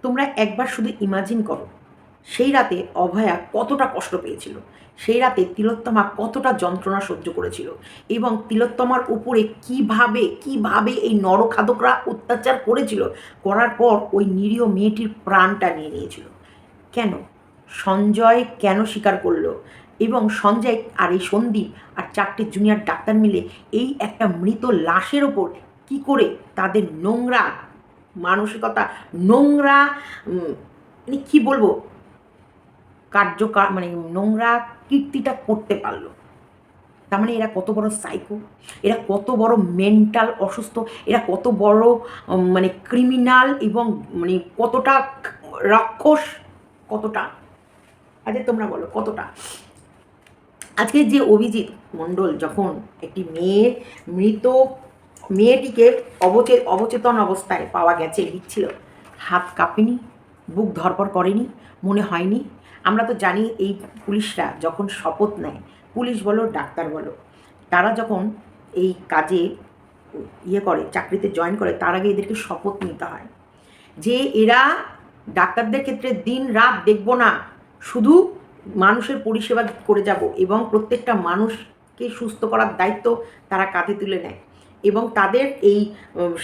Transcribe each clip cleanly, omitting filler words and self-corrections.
তোমরা একবার শুধু ইমাজিন করো, সেই রাতে অভয়া কতটা কষ্ট পেয়েছিল, সেই রাতে তিলোত্তমা কতটা যন্ত্রণা সহ্য করেছিল, এবং তিলোত্তমার উপরে কিভাবে কিভাবে এই নরখাদকরা অত্যাচার করেছিল, করার পর ওই নিরীহ মেয়েটির প্রাণটা নিয়ে নিয়েছিল। কেন? সঞ্জয় কেন স্বীকার করলো? এবং সঞ্জয় আর এই সন্দীপ আর 4টে জুনিয়র ডাক্তার মিলে এই একটা মৃত লাশের ওপর কি করে তাদের নোংরা মানসিকতা, নোংরা মানে কী বলবো, মানে নোংরা কীর্তিটা করতে পারলো। তার মানে এরা কত বড় সাইকো, এরা কত বড় মেন্টাল অসুস্থ, এরা কত বড় মানে ক্রিমিনাল, এবং মানে কতটা রাক্ষস, কতটা। আচ্ছা তোমরা বলো কতটা। আজকে যে অভিজিৎ মণ্ডল যখন একটি মৃত মেয়েটিকে অবচেতন অবস্থায় পাওয়া গেছে লিখছিল, হাত কাঁপেনি, বুক ধড়ফড় করেনি, মনে হয়নি? আমরা তো জানি এই পুলিশরা যখন শপথ নেয়, পুলিশ বলো ডাক্তার বলো, তারা যখন এই কাজে করে, চাকরিতে জয়েন করে, তার আগে এদেরকে শপথ নিতে হয় যে এরা ডাক্তারদের ক্ষেত্রে দিন রাত দেখব না, শুধু মানুষের পরিষেবা করে যাব, এবং প্রত্যেকটা মানুষকে সুস্থ করার দায়িত্ব তারা কাঁধে তুলে নেয়, এবং তাদের এই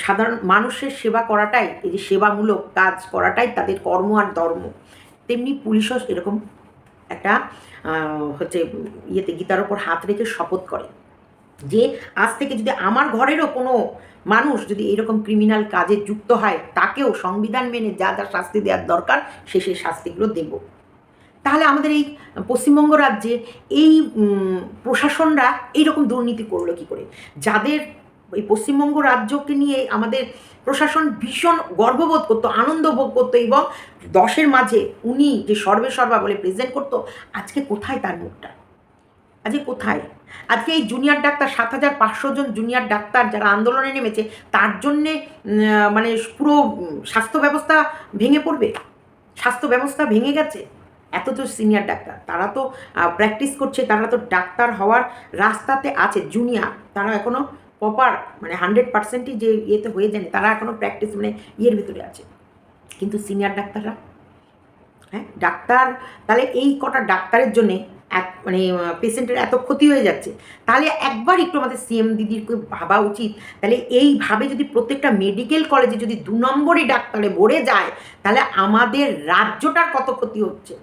সাধারণ মানুষের সেবা করাটাই, এই যে সেবামূলক কাজ করাটাই তাদের কর্ম আর ধর্ম। তেমনি পুলিশও এরকম একটা হচ্ছে গীতার ওপর হাত রেখে শপথ করে যে আজ থেকে যদি আমার ঘরেরও কোনো মানুষ যদি এরকম ক্রিমিনাল কাজে যুক্ত হয়, তাকেও সংবিধান মেনে যা যা শাস্তি দেওয়ার দরকার সেই শাস্তিগুলো দেব। তাহলে আমাদের এই পশ্চিমবঙ্গ রাজ্যে এই প্রশাসনরা এইরকম দুর্নীতি করলো কী করে? যাদের এই পশ্চিমবঙ্গ রাজ্যকে নিয়ে আমাদের প্রশাসন ভীষণ গর্ববোধ করতো, আনন্দ ভোগ করতো, এবং 10-এর মাঝে উনি যে সর্বেসর্বা বলে প্রেজেন্ট করতো, আজকে কোথায় তার মুখটা? আজকে কোথায়? আজকে এই জুনিয়র ডাক্তার 7,500 জন জুনিয়র ডাক্তার যারা আন্দোলনে নেমেছে, তার জন্যে মানে পুরো স্বাস্থ্য ব্যবস্থা ভেঙে পড়বে? স্বাস্থ্য ব্যবস্থা ভেঙে গেছে। এত তো সিনিয়র ডাক্তার, তারা তো প্র্যাকটিস করছে, তারা তো ডাক্তার হওয়ার রাস্তাতে আছে। জুনিয়র তারা এখনও প্রপার মানে 100%ই যে ইয়েতে হয়ে যায়নি, তারা এখনও প্র্যাকটিস মানে ইয়ের ভিতরে আছে। কিন্তু সিনিয়র ডাক্তাররা, হ্যাঁ ডাক্তার, তাহলে এই কটা ডাক্তারের জন্যে মানে পেশেন্টের এত ক্ষতি হয়ে যাচ্ছে, তাহলে একবার একটু আমাদের সিএম দিদিরকে ভাবা উচিত। তাহলে এইভাবে যদি প্রত্যেকটা মেডিকেল কলেজে যদি 2 নম্বরই ডাক্তারে ভরে যায়, তাহলে আমাদের রাজ্যটার কত ক্ষতি হচ্ছে।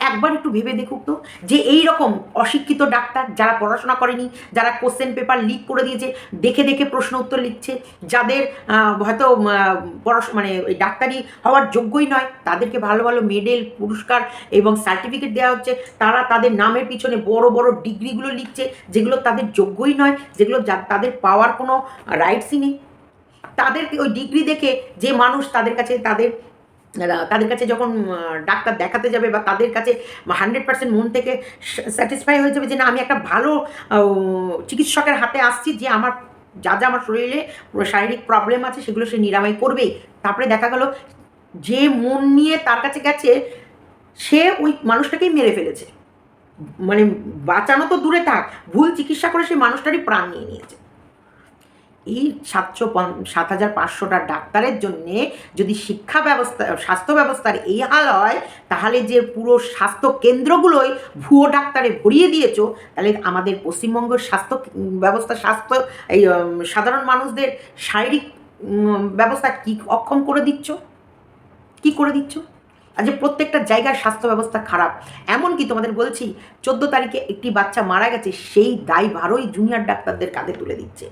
একবার একটু ভেবে দেখুক তো, যে এই রকম অশিক্ষিত ডাক্তার যারা পড়াশোনা করেনি, যারা কোশ্চেন পেপার লিক করে দিয়েছে, দেখে দেখে প্রশ্ন উত্তর লিখছে, যাদের হয়তো মানে ওই ডাক্তারি হওয়ার যোগ্যই নয়, তাদেরকে ভালো ভালো মেডেল, পুরস্কার এবং সার্টিফিকেট দেওয়া হচ্ছে, তারা তাদের নামের পিছনে বড় বড় ডিগ্রিগুলো লিখছে, যেগুলো তাদের যোগ্যই নয়, যেগুলো তাদের পাওয়ার কোনো রাইটসই নেই। তাদেরকে ওই ডিগ্রি দেখে যে মানুষ তাদের কাছে যখন ডাক্তার দেখাতে যাবে, বা তাদের কাছে 100% মন থেকে স্যাটিসফাই হয়ে যাবে যে না, আমি একটা ভালো চিকিৎসকের হাতে আসছি, যে আমার যা যা আমার শরীরে শারীরিক প্রবলেম আছে সেগুলো সে নিরাময় করবেই। তারপরে দেখা গেল যে মন নিয়ে তার কাছে গেছে, সে ওই মানুষটাকেই মেরে ফেলেছে। মানে বাঁচানো তো দূরে থাক, ভুল চিকিৎসা করে সেই মানুষটারই প্রাণ নিয়ে নিয়েছে। এই 7,500টা ডাক্তারের জন্যে যদি শিক্ষা ব্যবস্থা, স্বাস্থ্য ব্যবস্থার এই হাল হয়, তাহলে যে পুরো স্বাস্থ্য কেন্দ্রগুলোই ভুয়ো ডাক্তারে ভরিয়ে দিয়েছো, তাহলে আমাদের পশ্চিমবঙ্গের স্বাস্থ্য ব্যবস্থা, এই সাধারণ মানুষদের শারীরিক ব্যবস্থা কী অক্ষম করে দিচ্ছ, কী করে দিচ্ছ? আজ প্রত্যেকটা জায়গার স্বাস্থ্য ব্যবস্থা খারাপ। এমনকি তোমাদের বলছি, 14 তারিখে একটি বাচ্চা মারা গেছে, সেই দায়ভারই জুনিয়র ডাক্তারদের কাঁধে তুলে দিচ্ছে।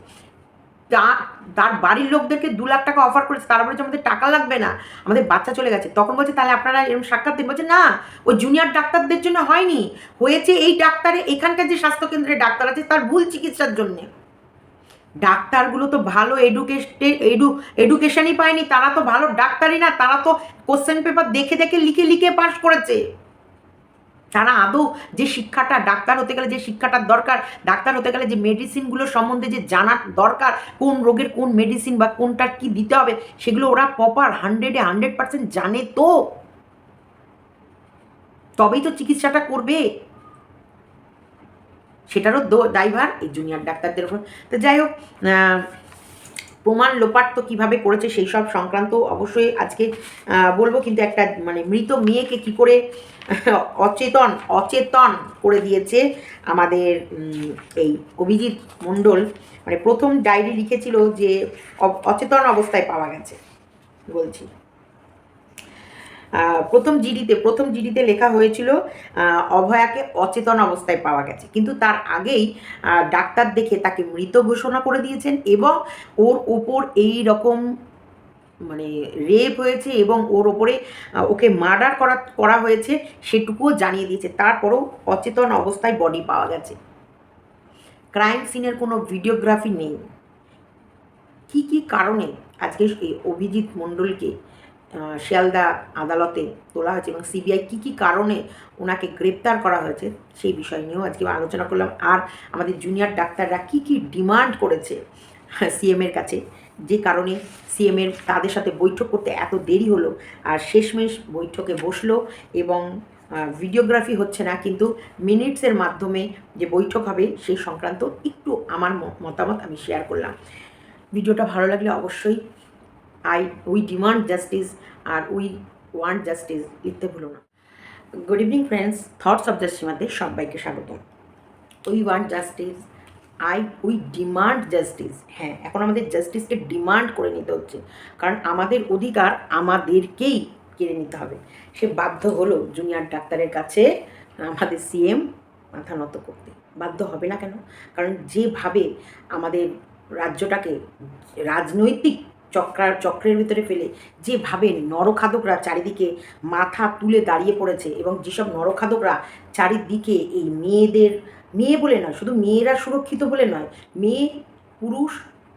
তার বাড়ির লোকদেরকে 2 লাখ টাকা অফার করেছে, তারা বলেছে আমাদের টাকা লাগবে না, আমাদের বাচ্চা চলে গেছে। তখন বলছে তাহলে আপনারা এরকম সাক্ষাৎ দিন, বলছে না, ওই জুনিয়র ডাক্তারদের জন্য হয়নি, হয়েছে এই ডাক্তারে, এখানকার যে স্বাস্থ্যকেন্দ্রে ডাক্তার আছে তার ভুল চিকিৎসার জন্যে। ডাক্তারগুলো তো ভালো এডুকেশনই পায়নি, তারা তো ভালো ডাক্তারই না, তারা তো কোশ্চেন পেপার দেখে দেখে লিখে লিখে পাস করেছে। তারা আদৌ যে শিক্ষাটা, ডাক্তার হতে গেলে যে শিক্ষাটার দরকার, ডাক্তার হতে গেলে যে মেডিসিনগুলো সম্বন্ধে যে জানার দরকার, কোন রোগের কোন মেডিসিন বা কোনটার কি দিতে হবে, সেগুলো ওরা প্রপার 100% জানে তো, তবেই তো চিকিৎসাটা করবে। সেটারও দায়ভার এই জুনিয়র ডাক্তারদের উপর। তো যাই হোক, প্রমাণ লোপাট তো কীভাবে করেছে সেই সব সংক্রান্ত অবশ্যই আজকে বলবো, কিন্তু একটা মানে মৃত মেয়েকে কি করে অচেতন অচেতন করে দিয়েছে আমাদের এই অভিজিৎ মণ্ডল, মানে প্রথম ডায়েরি লিখেছিল যে অচেতন অবস্থায় পাওয়া গেছে বলছি। প্রথম জিডিতে লেখা হয়েছিল অভয়াকে অচেতন অবস্থায় পাওয়া গেছে, কিন্তু তার আগেই ডাক্তার দেখে তাকে মৃত ঘোষণা করে দিয়েছেন এবং ওর ওপর এই রকম মানে রেপ হয়েছে এবং ওর ওপরে ওকে মার্ডার করা হয়েছে সেটুকুও জানিয়ে দিয়েছে। তারপরেও অচেতন অবস্থায় বডি পাওয়া গেছে। ক্রাইম সিনের কোনো ভিডিওগ্রাফি নেই। কি কারণে আজকে এই অভিজিৎ মণ্ডলকে শিয়ালদা আদালতে তোলা হয়েছে এবং সিবিআই কি কারণে ওনাকে গ্রেপ্তার করা হয়েছে সেই বিষয় নিয়েও আজকে আলোচনা করলাম। আর আমাদের জুনিয়র ডাক্তাররা কি ডিমান্ড করেছে সিএমের কাছে, যে কারণে সিএমের তাদের সাথে বৈঠক করতে এত দেরি হলো, আর শেষমেশ বৈঠকে বসলো এবং ভিডিওগ্রাফি হচ্ছে না, কিন্তু মিনিটসের মাধ্যমে যে বৈঠক হবে সেই সংক্রান্ত একটু আমার মতামত আমি শেয়ার করলাম। ভিডিওটা ভালো লাগলে অবশ্যই উই ডিমান্ড জাস্টিস আর উই ওয়ান্ট জাস্টিস লিখতে ভুলো না। Good evening friends, thoughts of জাস্টিমাতে সবাইকে স্বাগতম। We want justice, we demand justice. হ্যাঁ, এখন আমাদের জাস্টিসকে ডিমান্ড করে নিতে হচ্ছে, কারণ আমাদের অধিকার আমাদেরকেই কেড়ে নিতে হবে। সে বাধ্য হলো জুনিয়র ডাক্তারের কাছে আমাদের সিএম মাথা নত করতে। বাধ্য হবে না কেন? কারণ যেভাবে আমাদের রাজ্যটাকে রাজনৈতিক চক্রের ভিতরে ফেলে যেভাবে নরখাদকরা চারিদিকে মাথা তুলে দাঁড়িয়ে পড়েছে, এবং যেসব নরখাদকরা চারিদিকে এই মেয়ে বলে নয়, শুধু মেয়েরা সুরক্ষিত বলে নয়, মেয়ে, পুরুষ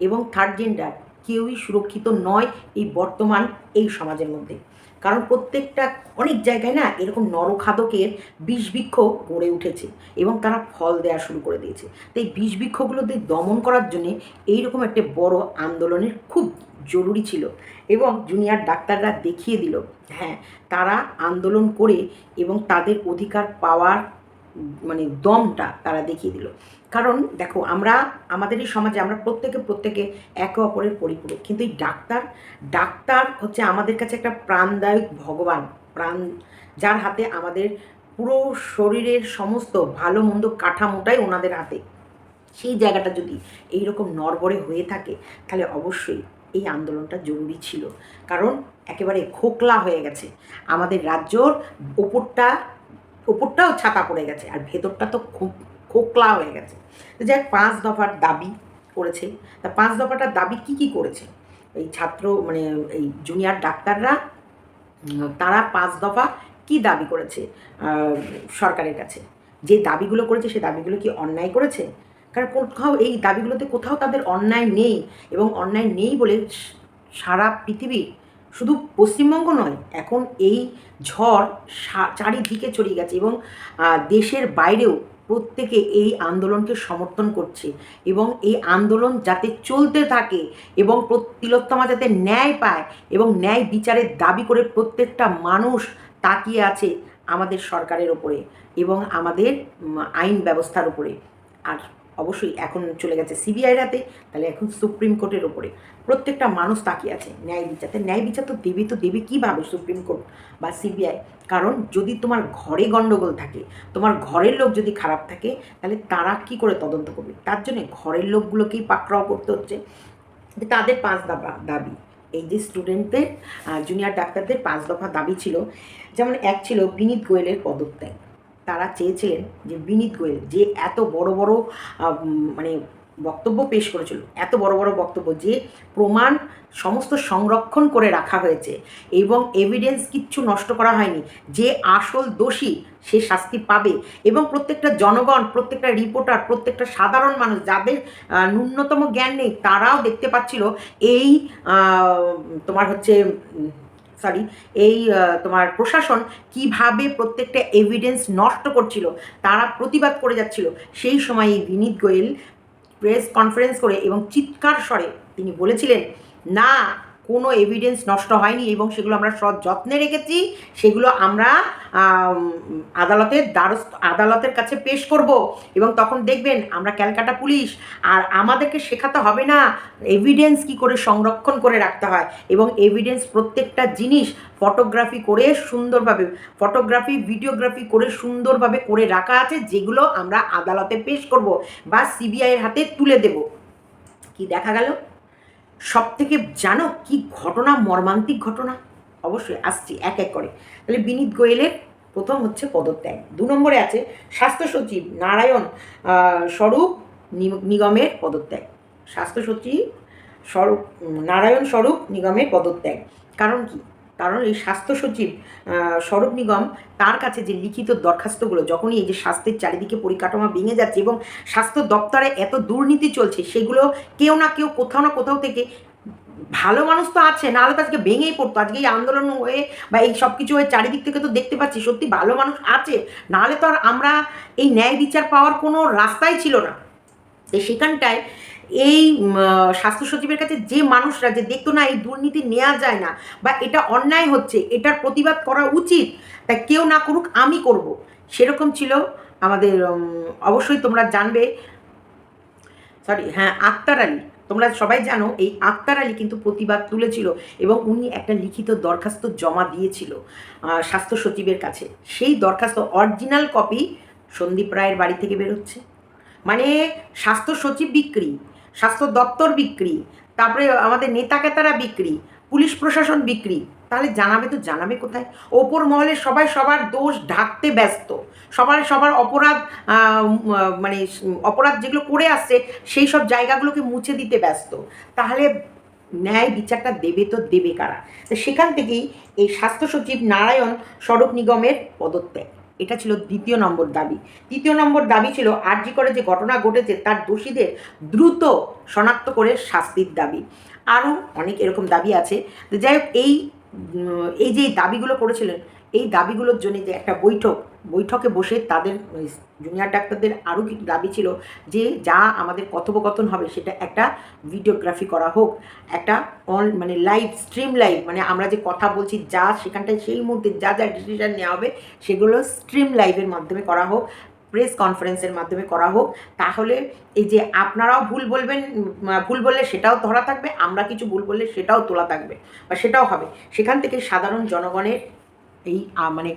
এবং থার্ড জেন্ডার কেউই সুরক্ষিত নয় এই বর্তমান এই সমাজের মধ্যে। কারণ প্রত্যেকটা অনেক জায়গায় না এরকম নরখাদকের বিষবৃক্ষ গড়ে উঠেছে এবং তারা ফল দেওয়া শুরু করে দিয়েছে। তো এই বিষবৃক্ষগুলোদের দমন করার জন্যে এইরকম একটা বড় আন্দোলনের খুব জরুরি ছিল, এবং জুনিয়র ডাক্তাররা দেখিয়ে দিল হ্যাঁ তারা আন্দোলন করে এবং তাদের অধিকার পাওয়ার মানে দমটা তারা দেখিয়ে দিল। কারণ দেখো, আমাদের এই সমাজে আমরা প্রত্যেকে একে অপরের পরিপূরক, কিন্তু এই ডাক্তার হচ্ছে আমাদের কাছে একটা প্রাণদায়ক ভগবান, যার হাতে আমাদের পুরো শরীরের সমস্ত ভালো মন্দ কাঠামোটাই ওনাদের হাতে। সেই জায়গাটা যদি এইরকম নড়বড়ে হয়ে থাকে তাহলে অবশ্যই এই আন্দোলনটা জরুরি ছিল, কারণ একেবারে খোকলা হয়ে গেছে আমাদের রাজ্যর ওপরটাও ছাতা পড়ে গেছে আর ভেতরটা তো খুব খোকলা হয়ে গেছে। তো যাই 5 দফার দাবি করেছে। তা 5 দফাটার দাবি কি করেছে এই এই জুনিয়র ডাক্তাররা? তারা 5 দফা কি দাবি করেছে সরকারের কাছে? যে দাবিগুলো করেছে সে দাবিগুলো কি অন্যায় করেছে? কারণ কোথাও এই দাবিগুলোতে কোথাও তাদের অন্যায় নেই, এবং অন্যায় নেই বলে সারা পৃথিবী, শুধু পশ্চিমবঙ্গ নয়, এখন এই ঝড় চারিদিকে ছড়িয়ে গেছে এবং দেশের বাইরেও প্রত্যেকে এই আন্দোলনকে সমর্থন করছে, এবং এই আন্দোলন যাতে চলতে থাকে এবং তিলোত্তমা যাতে ন্যায় পায় এবং ন্যায় বিচারের দাবি করে প্রত্যেকটা মানুষ তাকিয়ে আছে আমাদের সরকারের ওপরে এবং আমাদের আইন ব্যবস্থার উপরে। আর অবশ্যই এখন চলে গেছে সিবিআইয়ের হাতে, তাহলে এখন সুপ্রিম কোর্টের ওপরে প্রত্যেকটা মানুষ তাকিয়ে আছে ন্যায় বিচারতে। ন্যায় বিচার তো দেবে কীভাবে সুপ্রিম কোর্ট বা সিবিআই? কারণ যদি তোমার ঘরে গণ্ডগোল থাকে, তোমার ঘরের লোক যদি খারাপ থাকে, তাহলে তারা কি করে তদন্ত করবে? তার জন্যে ঘরের লোকগুলোকেই পাকড়াও করতে হচ্ছে। তাদের 5 দফা দাবি, এই যে স্টুডেন্টদের জুনিয়র ডাক্তারদের 5 দফা দাবি ছিল। যেমন এক ছিল বিনীত গোয়েলের পদত্যাগ। তারা চেয়েছিলেন যে বিনীত গোয়েল যে এত বড় মানে বক্তব্য পেশ করেছিল, এত বড় বক্তব্য, যে প্রমাণ সমস্ত সংরক্ষণ করে রাখা হয়েছে এবং এভিডেন্স কিচ্ছু নষ্ট করা হয়নি, যে আসল দোষী সে শাস্তি পাবে, এবং প্রত্যেকটা জনগণ, প্রত্যেকটা রিপোর্টার, প্রত্যেকটা সাধারণ মানুষ যাদের ন্যূনতম জ্ঞান নেই তারাও দেখতে পাচ্ছিল এই তোমার প্রশাসন কিভাবে প্রত্যেকটা এভিডেন্স নষ্ট করছিল, তারা প্রতিবাদ করে যাচ্ছিল। সেই সময় এই বিনীত গোয়েল প্রেস কনফারেন্স করে এবং চিৎকার স্বরে তিনি বলেছিলেন, না কোনো এভিডেন্স নষ্ট হয়নি এবং সেগুলো আমরা যত্নে রেখেছি। সেগুলো আমরা আদালতের কাছে পেশ করব এবং তখন দেখবেন আমরা ক্যালকাটা পুলিশ, আর আমাদেরকে শেখাতে হবে না এভিডেন্স কি করে সংরক্ষণ করে রাখতে হয় এবং এভিডেন্স প্রত্যেকটা জিনিস ফটোগ্রাফি করে সুন্দরভাবে, ফটোগ্রাফি ভিডিওগ্রাফি করে সুন্দরভাবে করে রাখা আছে, যেগুলো আমরা আদালতে পেশ করব বা সিবিআইয়ের হাতে তুলে দেব। কি দেখা গেল? সব থেকে জানো কি ঘটনা, মর্মান্তিক ঘটনা? অবশ্যই আসছি এক এক করে। তাহলে বিনীত গোয়েলের প্রথম হচ্ছে পদত্যাগ, 2 নম্বরে আছে স্বাস্থ্য সচিব নারায়ণ স্বরূপ নিগমের পদত্যাগ। স্বাস্থ্য সচিব নারায়ণ স্বরূপ নিগমের পদত্যাগ। কারণ কি? কারণ এই স্বাস্থ্য সচিব স্বরূপ নিগম, তার কাছে যে লিখিত দরখাস্তগুলো, যখনই এই যে স্বাস্থ্যের চারিদিকে পরিকাঠামো ভেঙে যাচ্ছে এবং স্বাস্থ্য দপ্তরে এত দুর্নীতি চলছে, সেগুলো কেউ না কেউ কোথাও না কোথাও থেকে, ভালো মানুষ তো আছে, নাহলে তো আজকে ভেঙেই পড়তো। আজকে এই আন্দোলন হয়ে বা এই সব কিছু হয়ে চারিদিক থেকে তো দেখতে পাচ্ছি সত্যি ভালো মানুষ আছে, নাহলে তো আর আমরা এই ন্যায় বিচার পাওয়ার কোনো রাস্তাই ছিল না। সেখানটায় এই স্বাস্থ্য সচিবের কাছে যে মানুষরা যে দেখতো না এই দুর্নীতি নেওয়া যায় না বা এটা অন্যায় হচ্ছে, এটার প্রতিবাদ করা উচিত, তাই কেউ না করুক আমি করব, সেরকম ছিল আমাদের। অবশ্যই তোমরা জানবে, আক্তার আলী, তোমরা সবাই জানো এই আক্তার আলী কিন্তু প্রতিবাদ তুলেছিল এবং উনি একটা লিখিত দরখাস্ত জমা দিয়েছিল স্বাস্থ্য সচিবের কাছে। সেই দরখাস্ত অরিজিনাল কপি সন্দীপ রায়ের বাড়ি থেকে বেরোচ্ছে। মানে স্বাস্থ্য সচিব বিক্রি, স্বাস্থ্য দপ্তর বিক্রি, তারপরে আমাদের নেতাকেতারা বিক্রি, পুলিশ প্রশাসন বিক্রি, তাহলে জানাবে তো জানাবে কোথায়? ওপর মহলে সবাই সবার দোষ ঢাকতে ব্যস্ত, সবার অপরাধ, মানে অপরাধ যেগুলো করে আসছে সেই সব জায়গাগুলোকে মুছে দিতে ব্যস্ত। তাহলে ন্যায় বিচারটা দেবে তো দেবে কারা? তো সেখান থেকেই এই স্বাস্থ্য সচিব নারায়ণ স্বরূপ নিগমের পদত্যাগ, এটা ছিল 2 নম্বর দাবি। 3 নম্বর দাবি ছিল আরজি করে যে ঘটনা ঘটেছে তার দোষীদের দ্রুত শনাক্ত করে শাস্তির দাবি। আরও অনেক এরকম দাবি আছে। যাই হোক, এই যে দাবিগুলো করেছিলেন, এই দাবিগুলোর জন্য যে একটা বৈঠকে বসে তাদের জুনিয়র ডাক্তারদের আরও কিছু দাবি ছিল যে যা আমাদের কথোপকথন হবে সেটা একটা ভিডিওগ্রাফি করা হোক, একটা মানে লাইভ স্ট্রিম লাইভ, মানে আমরা যে কথা বলছি যা সেখানটায় সেই মুহূর্তে যা যা ডিসিশন নেওয়া হবে সেগুলো স্ট্রিম লাইভের মাধ্যমে করা হোক, প্রেস কনফারেন্সের মাধ্যমে করা হোক। তাহলে এই যে আপনারাও ভুল বলবেন, ভুল বললে সেটাও ধরা থাকবে, আমরা কিছু ভুল বললে সেটাও তোলা থাকবে বা সেটাও হবে। সেখান থেকে সাধারণ জনগণের এই মানে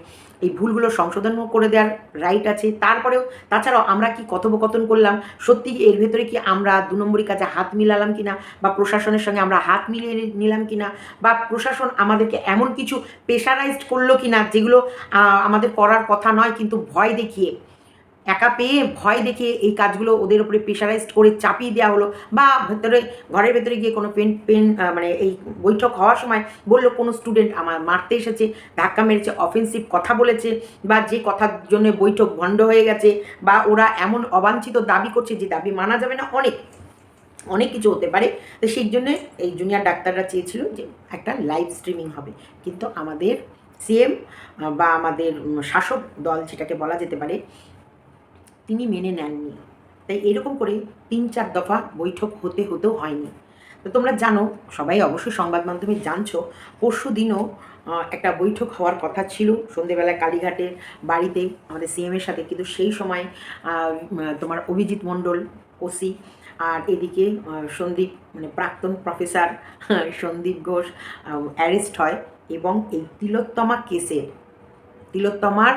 এই ভুলগুলো সংশোধন করে দেওয়ার রাইট আছে। তারপরেও তাছাড়াও আমরা কি কথোপকথন করলাম, সত্যি এর ভেতরে কি আমরা 2 নম্বরই কাজে হাত মিলালাম কিনা বা প্রশাসনের সঙ্গে আমরা হাত মিলিয়ে নিলাম কিনা, বা প্রশাসন আমাদেরকে এমন কিছু প্রেশারাইজড করলো কিনা যেগুলো আমাদের করার কথা নয়, কিন্তু ভয় দেখিয়ে, একা পেয়ে ভয় দেখিয়ে এই কাজগুলো ওদের উপরে প্রেশারাইজড করে চাপিয়ে দেওয়া হলো, বা ঘরের ভেতরে গিয়ে কোনো মানে এই বৈঠক হওয়ার সময় বললো কোনো স্টুডেন্ট আমার মারতে এসেছে, ধাক্কা মেরেছে, অফেন্সিভ কথা বলেছে, বা যে কথার জন্য বৈঠক ভণ্ড হয়ে গেছে, বা ওরা এমন অবাঞ্ছিত দাবি করছে যে দাবি মানা যাবে না, অনেক কিছু হতে পারে। তো সেই জন্যে এই জুনিয়র ডাক্তাররা চেয়েছিল যে একটা লাইভ স্ট্রিমিং হবে, কিন্তু আমাদের সিএম বা আমাদের শাসক দল যেটাকে বলা যেতে পারে তিনি মেনে নেননি। তাই এরকম করে 3-4 দফা বৈঠক হতেও হয়নি। তো তোমরা জানো, সবাই অবশ্যই সংবাদ মাধ্যমে জানছো, পরশু দিনও একটা বৈঠক হওয়ার কথা ছিল সন্ধেবেলায় কালীঘাটের বাড়িতে আমাদের সিএমের সাথে, কিন্তু সেই সময় তোমার অভিজিৎ মণ্ডল ওসি আর এদিকে সন্দীপ মানে প্রাক্তন প্রফেসর সন্দীপ ঘোষ অ্যারেস্ট হয় এবং এই তিলোত্তমার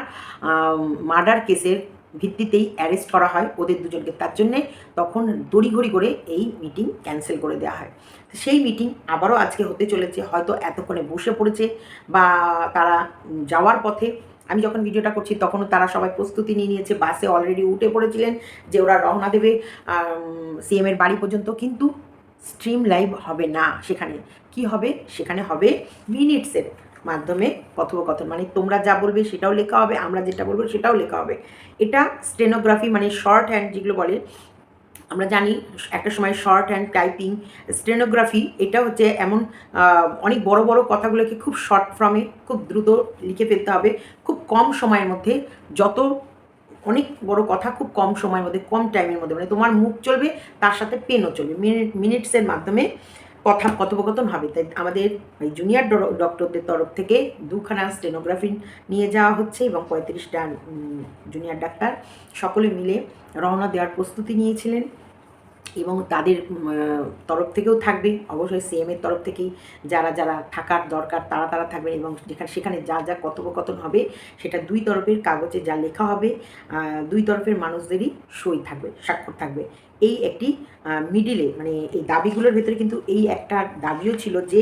মার্ডার কেসের ভিত্তিতেই অ্যারেস্ট করা হয় ওদের দুজনকে। তার জন্যে তখন তড়িঘড়ি করে এই মিটিং ক্যান্সেল করে দেওয়া হয়। সেই মিটিং আবারও আজকে হতে চলেছে, হয়তো এতক্ষণে বসে পড়েছে বা তারা যাওয়ার পথে। আমি যখন ভিডিওটা করছি তখনও তারা সবাই প্রস্তুতি নিয়ে নিয়েছে, বাসে অলরেডি উঠে পড়েছিলেন যে ওরা রওনা দেবে সিএমের বাড়ি পর্যন্ত। কিন্তু স্ট্রিম লাইভ হবে না, সেখানে কি হবে, সেখানে হবে মিনিটসের মাধ্যমে কথোপকথন, মানে তোমরা যা বলবে সেটাও লেখা হবে, আমরা যেটা বলবো সেটাও লেখা হবে। এটা স্টেনোগ্রাফি মানে শর্ট হ্যান্ড যেগুলো বলে, আমরা জানি একটা সময় শর্ট হ্যান্ড টাইপিং, স্টেনোগ্রাফি, এটা হচ্ছে এমন অনেক বড় বড় কথাগুলোকে খুব শর্ট ফর্মে খুব দ্রুত লিখে ফেলতে হবে, খুব কম সময়ের মধ্যে, অনেক বড় কথা খুব কম সময়ের মধ্যে, কম টাইমের মধ্যে, মানে তোমার মুখ চলবে তার সাথে পেনও চলবে, মিনিটসের মাধ্যমে কথোপকথন হবে। তাই আমাদের এই জুনিয়র ডক্টরদের তরফ থেকে 2খানা স্টেনোগ্রাফি নিয়ে যাওয়া হচ্ছে এবং 35টা জুনিয়র ডাক্তার সকলে মিলে রওনা দেওয়ার প্রস্তুতি নিয়েছিলেন এবং তাদের তরফ থেকেও থাকবে অবশ্যই সিএমের তরফ থেকেই যারা যারা থাকার দরকার তারা থাকবেন এবং সেখানে যা যা কথোপকথন হবে সেটা দুই তরফের কাগজে যা লেখা হবে দুই তরফের মানুষদেরই সই থাকবে, স্বাক্ষর থাকবে। এই একটি মিডিলে মানে এই দাবিগুলোর ভেতরে কিন্তু এই একটা দাবিও ছিল যে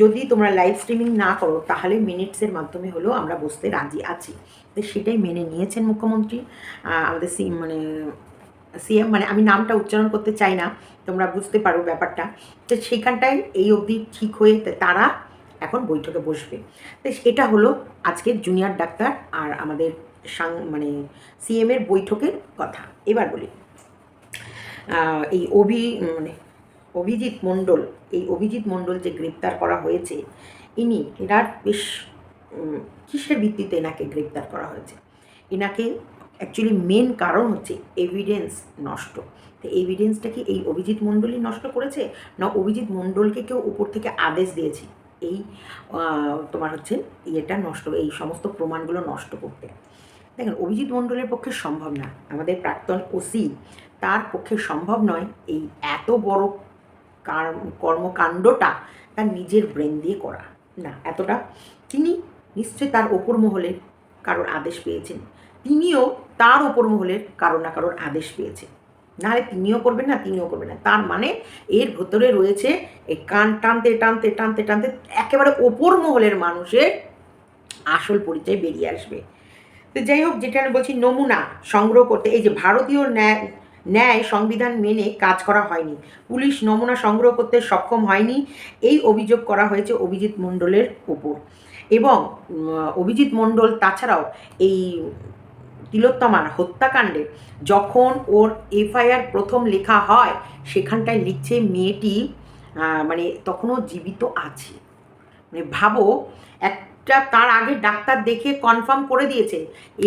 যদি তোমরা লাইভ স্ট্রিমিং না করো তাহলে মিনিটসের মাধ্যমে হলেও আমরা বসতে রাজি আছি। তো সেটাই মেনে নিয়েছেন মুখ্যমন্ত্রী। আমাদের সিএম মানে আমি নামটা উচ্চারণ করতে চাই না, তোমরা বুঝতে পারো ব্যাপারটা। তো সেইখানটায় এই অবধি ঠিক হয়ে তারা এখন বৈঠকে বসবে। তো এটা হলো আজকের জুনিয়র ডাক্তার আর আমাদের মানে সিএমের বৈঠকের কথা। এবার বলি এই মানে অভিজিৎ মণ্ডল, এই অভিজিৎ মণ্ডল যে গ্রেপ্তার করা হয়েছে এনার বেশ কিসের ভিত্তিতে এনাকে গ্রেপ্তার করা হয়েছে? এনাকে অ্যাকচুয়ালি মেন কারণ হচ্ছে এভিডেন্স নষ্ট। তো এভিডেন্সটা কি এই অভিজিৎ মণ্ডলই নষ্ট করেছে, না অভিজিৎ মণ্ডলকে কেউ উপর থেকে আদেশ দিয়েছে এই তোমার হচ্ছে ইয়েটা নষ্ট, এই সমস্ত প্রমাণগুলো নষ্ট করতে? দেখেন, অভিজিৎ মণ্ডলের পক্ষে সম্ভব না, আমাদের প্রাক্তন ওসি তার পক্ষে সম্ভব নয় এই এত বড় কর্মকাণ্ডটা তার নিজের ব্রেন দিয়ে করা। না, এতটা তিনি নিশ্চয়ই তার ওপর মহলের কারোর আদেশ পেয়েছেন, তিনিও তার ওপর মহলের কারো না কারোর আদেশ পেয়েছেন, নাহলে তিনিও করবেন না তিনিও করবেন না। তার মানে এর ভেতরে রয়েছে এই কান টানতে টানতে টানতে টানতে একেবারে ওপর মহলের মানুষের আসল পরিচয় বেরিয়ে আসবে। তো যাই হোক, যেটা আমি বলছি নমুনা সংগ্রহ করতে, এই যে ভারতীয় ন্যায় সংবিধান মেনে কাজ করা হয়নি, পুলিশ নমুনা সংগ্রহ করতে সক্ষম হয়নি, এই অভিযোগ করা হয়েছে অভিজিৎ মণ্ডলের উপর। এবং অভিজিৎ মণ্ডল তাছাড়াও এই তিলোত্তমার হত্যাকাণ্ডে যখন ওর এফআইআর প্রথম লেখা হয় সেখানটায় লিখছে মেয়েটি মানে তখনও জীবিত আছে। মানে ভাবো, একটা তার আগে ডাক্তার দেখে কনফার্ম করে দিয়েছে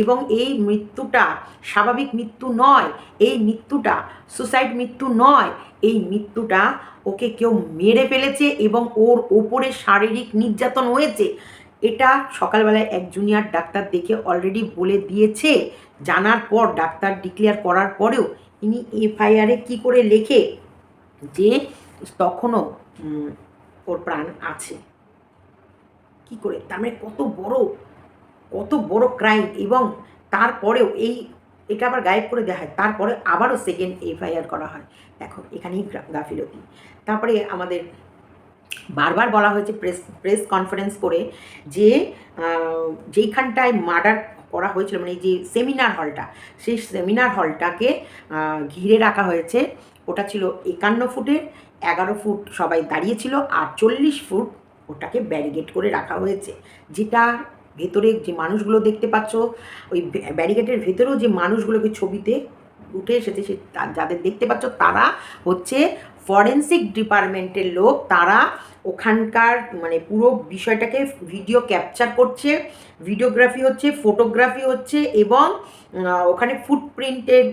এবং এই মৃত্যুটা স্বাভাবিক মৃত্যু নয়, এই মৃত্যুটা সুসাইড মৃত্যু নয়, এই মৃত্যুটা ওকে কেউ মেরে ফেলেছে এবং ওর ওপরে শারীরিক নির্যাতন হয়েছে। এটা সকালবেলায় এক জুনিয়র ডাক্তার দেখে অলরেডি বলে দিয়েছে। জানার পর ডাক্তার ডিক্লেয়ার করার পরেও ইনি এফআইআরে কী করে লেখে যে তখনও ওর প্রাণ আছে? কি করে? তার মানে কত বড় ক্রাইম, এবং তারপরেও এটা আবার গায়েব করে দেওয়া হয়, তারপরে আবারও সেকেন্ড এফআইআর করা হয়। দেখো, এখানেই গাফিলতি। তারপরে আমাদের বারবার বলা হয়েছে প্রেস কনফারেন্স করে যে যেইখানটায় মার্ডার করা হয়েছিল মানে যে সেমিনার হলটা, সেই সেমিনার হলটাকে ঘিরে রাখা হয়েছে। ওটা ছিল 51 ফুটের, 11 ফুট সবাই দাঁড়িয়েছিল আর 40 ফুট ওটাকে ব্যারিকেড করে রাখা হয়েছে। যেটা ভেতরে যে মানুষগুলো দেখতে পাচ্ছ, ওই ব্যারিকেডের ভেতরেও যে মানুষগুলোকে ছবিতে উঠে এসেছে সে যাদের দেখতে পাচ্ছ তারা হচ্ছে ফরেন্সিক ডিপার্টমেন্টের লোক। তারা ওখানকার মানে পুরো বিষয়টাকে ভিডিও ক্যাপচার করছে, ভিডিওগ্রাফি হচ্ছে, ফটোগ্রাফি হচ্ছে এবং ওখানে ফুটপ্রিন্টের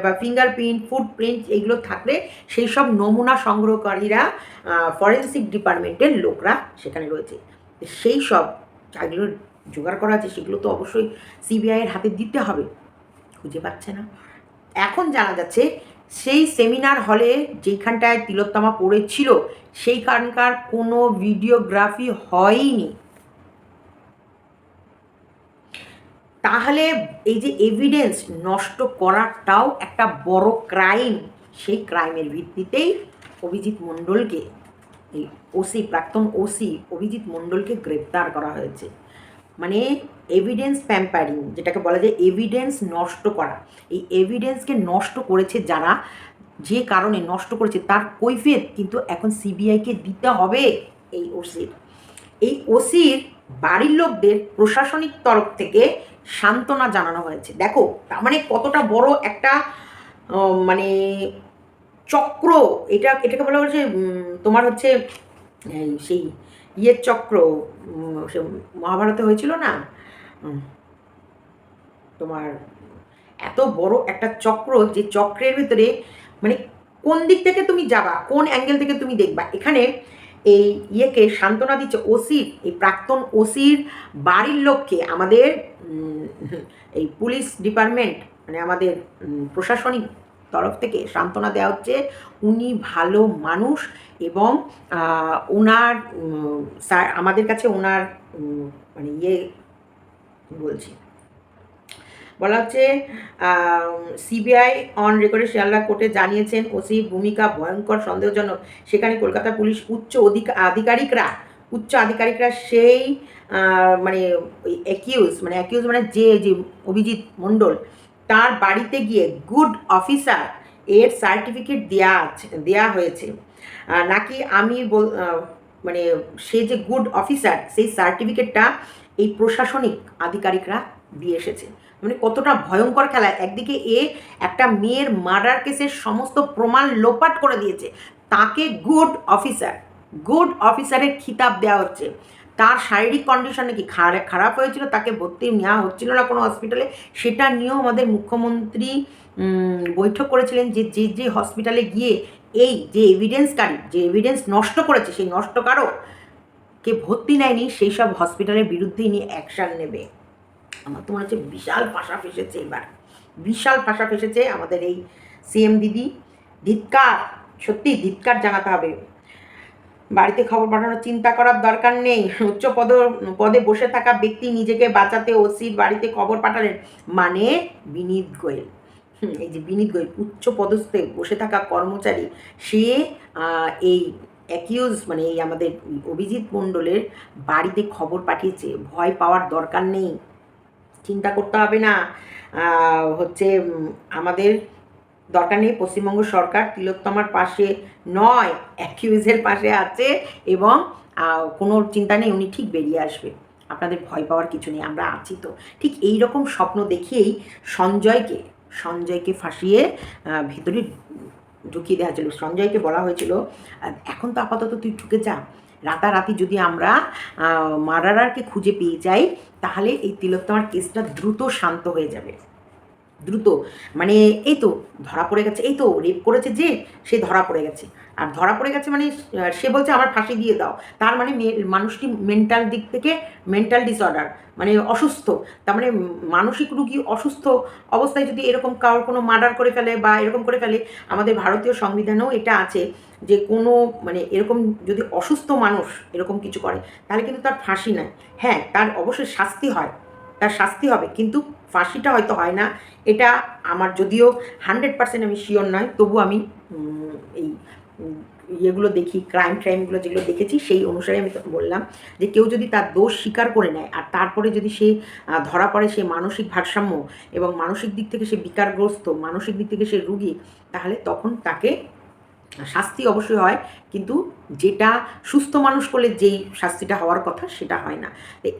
বা ফিঙ্গারপ্রিন্ট, ফুটপ্রিন্ট এগুলো থাকলে সেই সব নমুনা সংগ্রহকারীরা ফরেন্সিক ডিপার্টমেন্টের লোকরা সেখানে রয়েছে। সেই সব যেগুলো জোগাড় করা আছে সেগুলো তো অবশ্যই সিবিআইয়ের হাতে দিতে হবে, খুঁজে পাচ্ছে না। এখন জানা যাচ্ছে সেই সেমিনার হলে যেখানটায় তিলোত্তমা পড়েছিল সেইখানকার কোনো ভিডিওগ্রাফি হয়নি। তাহলে এই যে এভিডেন্স নষ্ট করাটাও একটা বড় ক্রাইম। সেই ক্রাইমের ভিত্তিতেই অভিজিৎ মণ্ডলকে, এই ওসি, প্রাক্তন ওসি অভিজিৎ মণ্ডলকে গ্রেপ্তার করা হয়েছে। মানে এভিডেন্স প্যাম্পারিং, যেটাকে বলা যায় এভিডেন্স নষ্ট করা। এই এভিডেন্সকে নষ্ট করেছে যারা, যে কারণে নষ্ট করেছে তার কৈফিয়ত কিন্তু এখন সিবিআইকে দিতে হবে। এই ওসির বাড়ির লোকদের প্রশাসনিক তরফ থেকে সান্ত্বনা জানানো হয়েছে। দেখো, তার মানে কতটা বড় একটা মানে চক্র এটাকে বলা হচ্ছে তোমার হচ্ছে সেই ইয়ের চক্র, সে মহাভারতে হয়েছিল না তোমার, এত বড় একটা চক্র, যে চক্রের ভিতরে মানে কোন দিক থেকে তুমি যাবা, কোন অ্যাঙ্গেল থেকে তুমি দেখবা। এখানে এই ইয়েকে সান্ত্বনা দিচ্ছে ওসির, এই প্রাক্তন ওসির বাড়ির লোককে আমাদের এই পুলিশ ডিপার্টমেন্ট মানে আমাদের প্রশাসনিক তরফ থেকে সান্ত্বনা দেওয়া হচ্ছে উনি ভালো মানুষ এবং ওনার স্যার আমাদের কাছে ওনার মানে ইয়ে বলছি বলা হচ্ছে সিবিআই অন রেকর্ডে শিয়ালদা কোর্টে জানিয়েছেন ওসির ভূমিকা ভয়ঙ্কর সন্দেহজনক। সেখানে কলকাতা পুলিশ উচ্চ আধিকারিকরা সেই মানে ওই অ্যাকিউজ মানে যে অভিজিৎ মণ্ডল তার বাড়িতে গিয়ে গুড অফিসার এর সার্টিফিকেট দেয়া হয়েছে নাকি আমি মানে সে যে গুড অফিসার সেই সার্টিফিকেটটা এই প্রশাসনিক আধিকারিকরা দিয়ে এসেছে। মানে কতটা ভয়ঙ্কর খেলা। একদিকে একটা মেয়ের মার্ডার কেসের সমস্ত প্রমাণ লোপাট করে দিয়েছে, তাকে গুড অফিসারের খিতাব দেওয়া হচ্ছে। তার শারীরিক কন্ডিশন নাকি খারাপ হয়েছিল, তাকে ভর্তি নেওয়া হচ্ছিল না কোনো হসপিটালে, সেটা নিয়েও আমাদের মুখ্যমন্ত্রী বৈঠক করেছিলেন যে হসপিটালে গিয়ে এই যে এভিডেন্স নষ্ট করেছে সেই নষ্টকারক কে ভর্তি নেয়নি সেই সব হসপিটালের বিরুদ্ধে ইনি অ্যাকশান নেবে। আমার তো মনে হচ্ছে বিশাল ফাঁসা ফেসেছে, এবার বিশাল ফাঁসা ফেসেছে আমাদের এই সিএম দিদি। সত্যি ধিক্কার জানাতে হবে। বাড়িতে খবর পাঠানোর চিন্তা করার দরকার নেই, উচ্চ পদে বসে থাকা ব্যক্তি নিজেকে বাঁচাতে ওসির বাড়িতে খবর পাঠালেন, মানে বিনীত গোয়েল। এই যে বিনীত গোয়েল উচ্চ পদস্থে বসে থাকা কর্মচারী, সে এই অ্যাকিউজ মানে এই আমাদের অভিজিৎ মণ্ডলের বাড়িতে খবর পাঠিয়েছে। ভয় পাওয়ার দরকার নেই, চিন্তা করতে হবে না। হচ্ছে আমাদের দরকার নেই। পশ্চিমবঙ্গ সরকার তিলোত্তমার পাশে নয়, অ্যাকিউজের পাশে আছে এবং কোনো চিন্তা নেই, উনি ঠিক বেরিয়ে আসবে। আপনাদের ভয় পাওয়ার কিছু নেই, আমরা আছি তো। ঠিক এই রকম স্বপ্ন দেখিয়েই সঞ্জয়কে ফাঁসিয়ে ভেতরে ঢুকিয়ে দেওয়া হয়েছিল। সঞ্জয়কে বলা হয়েছিল এখন তো আপাতত তুই ঢুকে যা, রাতারাতি যদি আমরা মার্ডারারকে খুঁজে পেয়ে যাই তাহলে এই তিলোত্তমার কেসটা দ্রুত শান্ত হয়ে যাবে। দ্রুত মানে এই তো ধরা পড়ে গেছে, এই তো রেপ করেছে যে সে ধরা পড়ে গেছে, আর ধরা পড়ে গেছে মানে সে বলছে আমার ফাঁসি দিয়ে দাও। তার মানে মানুষটি মেন্টাল দিক থেকে মেন্টাল ডিসঅর্ডার মানে অসুস্থ। তার মানে মানসিক রুগী অসুস্থ অবস্থায় যদি এরকম কারোর কোনো মার্ডার করে ফেলে বা এরকম করে ফেলে, আমাদের ভারতীয় সংবিধানেও এটা আছে যে কোনো মানে এরকম যদি অসুস্থ মানুষ এরকম কিছু করে তাহলে কিন্তু তার ফাঁসি নাই। হ্যাঁ, তার অবশ্যই শাস্তি হয়, তার শাস্তি হবে, কিন্তু ফাঁসিটা হয়তো হয় না। এটা আমার যদিও 100% আমি শিওর নয়, তবু আমি এই ইয়েগুলো দেখি, ক্রাইমগুলো যেগুলো দেখেছি সেই অনুসারে আমি বললাম যে কেউ যদি তার দোষ স্বীকার করে নেয় আর তারপরে যদি সে ধরা পড়ে সে মানসিক ভারসাম্য এবং মানসিক দিক থেকে সে বিকারগ্রস্ত, মানসিক দিক থেকে সে রুগী, তাহলে তখন তাকে শাস্তি অবশ্যই হয়, কিন্তু যেটা সুস্থ মানুষ করলে যেই শাস্তিটা হওয়ার কথা সেটা হয় না।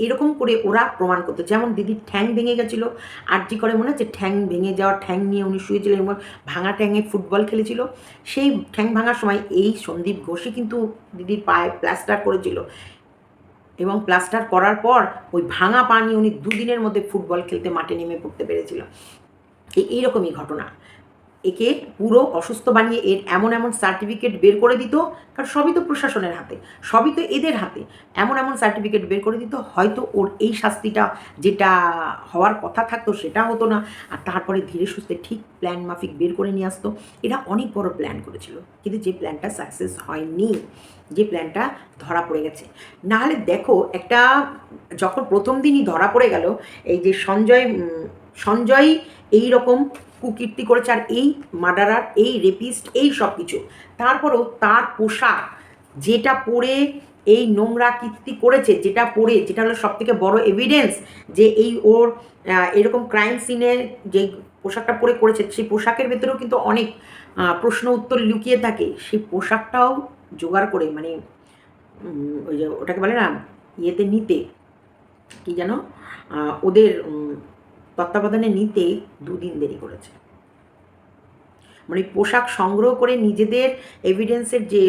এরকম করে ওরা প্রমাণ করতো। যেমন দিদির ঠ্যাং ভেঙে গেছিলো, আরজি করে মনে হচ্ছে ঠ্যাং ভেঙে যাওয়ার ঠ্যাং নিয়ে উনি শুয়েছিলেন এবং ভাঙা ঠ্যাঙে ফুটবল খেলেছিল। সেই ঠ্যাং ভাঙার সময় এই সন্দীপ ঘোষই কিন্তু দিদির পায়ে প্লাস্টার করেছিল এবং প্লাস্টার করার পর ওই ভাঙা পা নিয়ে উনি 2 দিনের মধ্যে ফুটবল খেলতে মাঠে নেমে পড়তে পেরেছিল। এইরকমই ঘটনা। একে পুরো অসুস্থ বানিয়ে এর এমন সার্টিফিকেট বের করে দিত, কারণ সবই তো প্রশাসনের হাতে, সবই তো এদের হাতে। এমন সার্টিফিকেট বের করে দিত, হয়তো ওর এই শাস্তিটা যেটা হওয়ার কথা থাকতো সেটা হতো না, আর তারপরে ধীরে সুস্থে ঠিক প্ল্যান মাফিক বের করে নিয়ে আসতো। এরা অনেক বড় প্ল্যান করেছিল, কিন্তু যে প্ল্যানটা সাকসেস হয়নি, যে প্ল্যানটা ধরা পড়ে গেছে। নাহলে দেখো একটা যখন প্রথম দিনই ধরা পড়ে গেল এই যে সঞ্জয় এই রকম কুকীর্তি করেছে আর এই মার্ডারার এই রেপিস্ট এই সব কিছু, তারপরও তার পোশাক যেটা পরে এই নোংরা কীর্তি করেছে, যেটা হলো সবথেকে বড় এভিডেন্স যে এই ওর এরকম ক্রাইম সিনে যে পোশাকটা পরে করেছে, সেই পোশাকের ভেতরেও কিন্তু অনেক প্রশ্ন উত্তর লুকিয়ে থাকে। সেই পোশাকটাও জোগাড় করে মানে ওই যে ওটাকে বলে না ইয়েতে নিতে কি যেন ওদের তত্ত্বাবধানে নিতে 2 দিন দেরি করেছে। মানে পোশাক সংগ্রহ করে নিজেদের এভিডেন্সের যে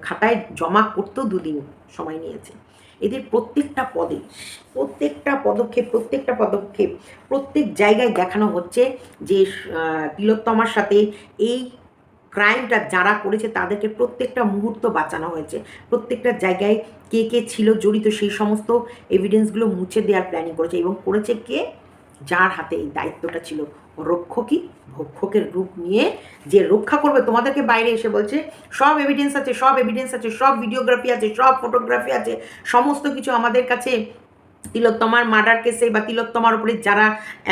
খাতায় জমা করতেও 2 দিন সময় নিয়েছে। এদের প্রত্যেকটা পদক্ষেপ প্রত্যেক জায়গায় দেখানো হচ্ছে যে তিলোত্তমার সাথে এই ক্রাইমটা যারা করেছে তাদেরকে প্রত্যেকটা মুহূর্ত বাঁচানো হয়েছে, প্রত্যেকটা জায়গায় কে কে ছিল জড়িত সেই সমস্ত এভিডেন্সগুলো মুছে দেওয়ার প্ল্যানিং করেছে, এবং করেছে কে, যার হাতে এই দায়িত্বটা ছিল, রক্ষকই ভক্ষকের রূপ নিয়ে যে রক্ষা করবে তোমাদেরকে। বাইরে এসে বলছে সব এভিডেন্স আছে, সব এভিডেন্স আছে, সব ভিডিওগ্রাফি আছে, সব ফটোগ্রাফি আছে, সমস্ত কিছু আমাদের কাছে তিলোত্তমার মার্ডার কেসে বা তিলোত্তমার উপরে যারা